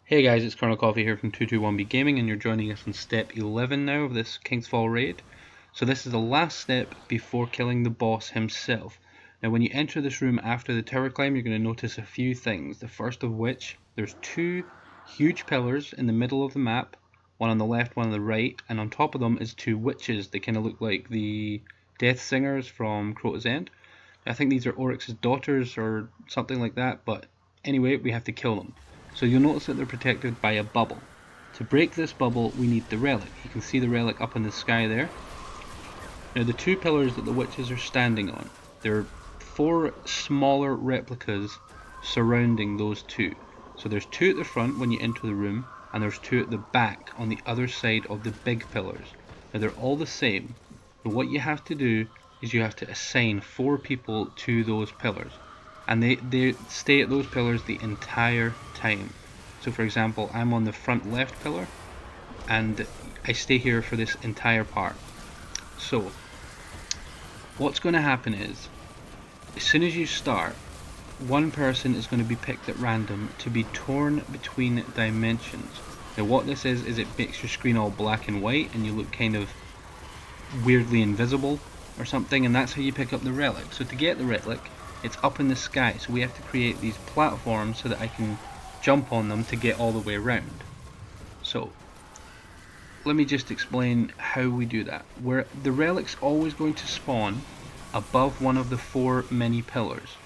Hey guys, it's Colonel Coffee here from 221B Gaming, and you're joining us on step 11 now of this King's Fall raid. So this is the last step before killing the boss himself. Now when you enter this room after the tower climb, you're going to notice a few things. The first of which, there's two huge pillars in the middle of the map, one on the left, one on the right, and on top of them is two witches. They kind of look like the Death Singers from Crota's End. I think these are Oryx's daughters or something like that, but anyway, we have to kill them. So you'll notice that they're protected by a bubble. To break this bubble, we need the relic. You can see the relic up in the sky there. Now the two pillars that the witches are standing on, there are four smaller replicas surrounding those two. So there's two at the front when you enter the room, and there's two at the back on the other side of the big pillars. Now they're all the same, but what you have to do is you have to assign 4 people to those pillars, and they stay at those pillars the entire time. So for example, I'm on the front left pillar and I stay here for this entire part. So what's going to happen is, as soon as you start, one person is going to be picked at random to be torn between dimensions. Now what this is it makes your screen all black and white and you look kind of weirdly invisible or something, and that's how you pick up the relic. So to get the relic, it's up in the sky, so we have to create these platforms so that I can jump on them to get all the way around. So let me just explain how we do that. Where the relic's always going to spawn above one of the 4 mini pillars.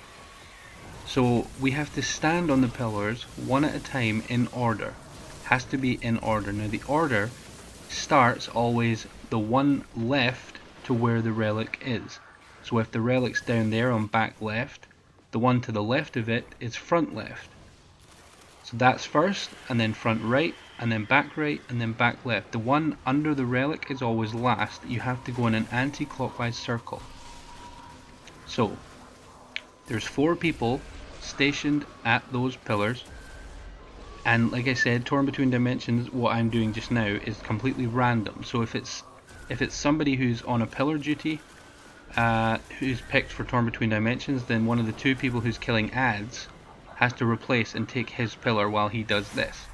So we have to stand on the pillars one at a time in order. Has to be in order. Now the order starts always the one left to where the relic is. So if the relic's down there on back left, the one to the left of it is front left. So that's first, and then front right, and then back right, and then back left. The one under the relic is always last. You have to go in an anti-clockwise circle. So there's 4 people stationed at those pillars, and like I said, torn between dimensions, what I'm doing just now is completely random. So if it's somebody who's on a pillar duty, who's picked for torn between dimensions, then one of the 2 people who's killing ads has to replace and take his pillar while he does this.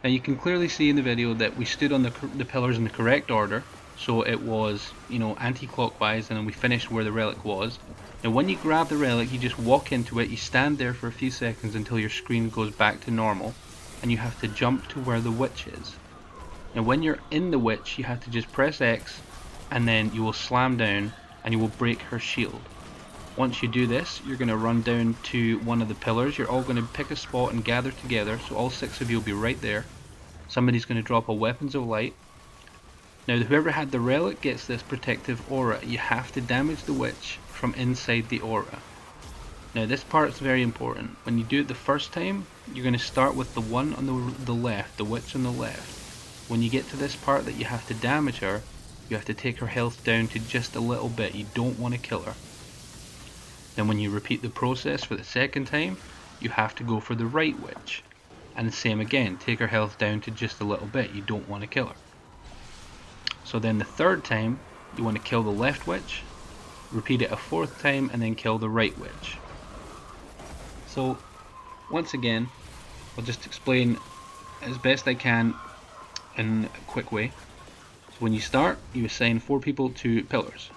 Now you can clearly see in the video that we stood on the pillars in the correct order, so it was, anti-clockwise, and then we finished where the relic was. Now when you grab the relic, you just walk into it, you stand there for a few seconds until your screen goes back to normal, and you have to jump to where the witch is. Now when you're in the witch, you have to just press X, and then you will slam down and you will break her shield. Once you do this, you're going to run down to one of the pillars. You're all going to pick a spot and gather together, so all 6 of you will be right there. Somebody's going to drop a weapons of light. Now whoever had the relic gets this protective aura. You have to damage the witch from inside the aura. Now this part's very important. When you do it the first time, you're going to start with the one on the left, the witch on the left. When you get to this part that you have to damage her, you have to take her health down to just a little bit. You don't want to kill her. Then when you repeat the process for the second time, you have to go for the right witch. And the same again, take her health down to just a little bit. You don't want to kill her. So then the third time, you want to kill the left witch, repeat it a 4th time, and then kill the right witch. So once again, I'll just explain as best I can in a quick way. So when you start, you assign 4 people to pillars.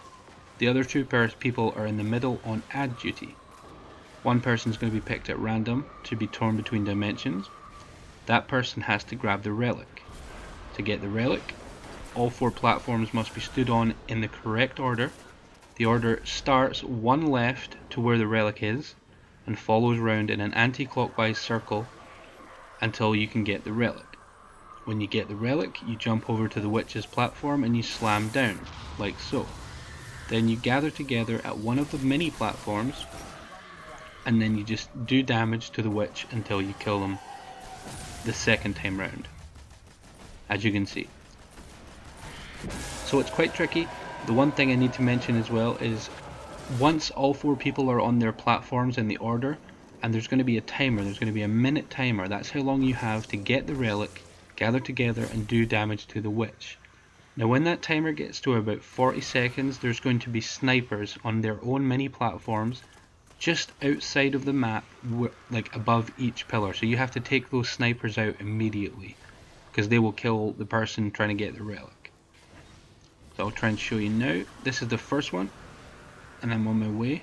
The other 2 people are in the middle on ad duty. One person is going to be picked at random to be torn between dimensions. That person has to grab the relic. To get the relic, all 4 platforms must be stood on in the correct order. The order starts one left to where the relic is and follows round in an anti-clockwise circle until you can get the relic. When you get the relic, you jump over to the witch's platform and you slam down, like so. Then you gather together at one of the mini platforms, and then you just do damage to the witch until you kill them the second time round, as you can see. So it's quite tricky. The one thing I need to mention as well is, once all 4 people are on their platforms in the order, and there's going to be a timer, there's going to be a minute timer. That's how long you have to get the relic, gather together, and do damage to the witch. Now when that timer gets to about 40 seconds, there's going to be snipers on their own mini platforms just outside of the map, like above each pillar. So you have to take those snipers out immediately, because they will kill the person trying to get the relic. So I'll try and show you now. This is the first one, and I'm on my way.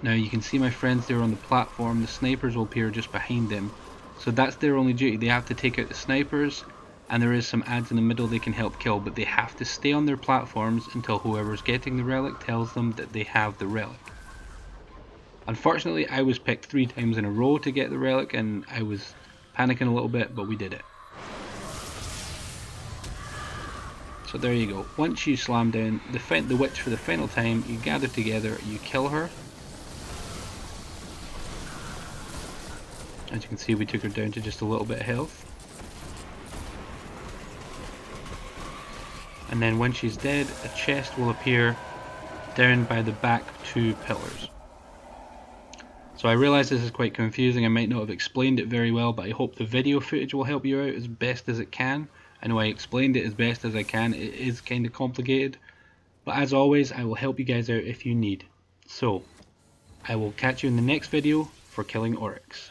Now you can see my friends there on the platform. The snipers will appear just behind them. So that's their only duty. They have to take out the snipers, and there is some ads in the middle they can help kill, but they have to stay on their platforms until whoever's getting the relic tells them that they have the relic. Unfortunately, I was picked 3 times in a row to get the relic, and I was panicking a little bit, but we did it. So there you go. Once you slam down the witch for the final time, you gather together, you kill her. As you can see, we took her down to just a little bit of health. And then when she's dead, a chest will appear down by the back 2 pillars. So I realise this is quite confusing. I might not have explained it very well, but I hope the video footage will help you out as best as it can. I know I explained it as best as I can. It is kind of complicated, but as always, I will help you guys out if you need. So I will catch you in the next video for killing Oryx.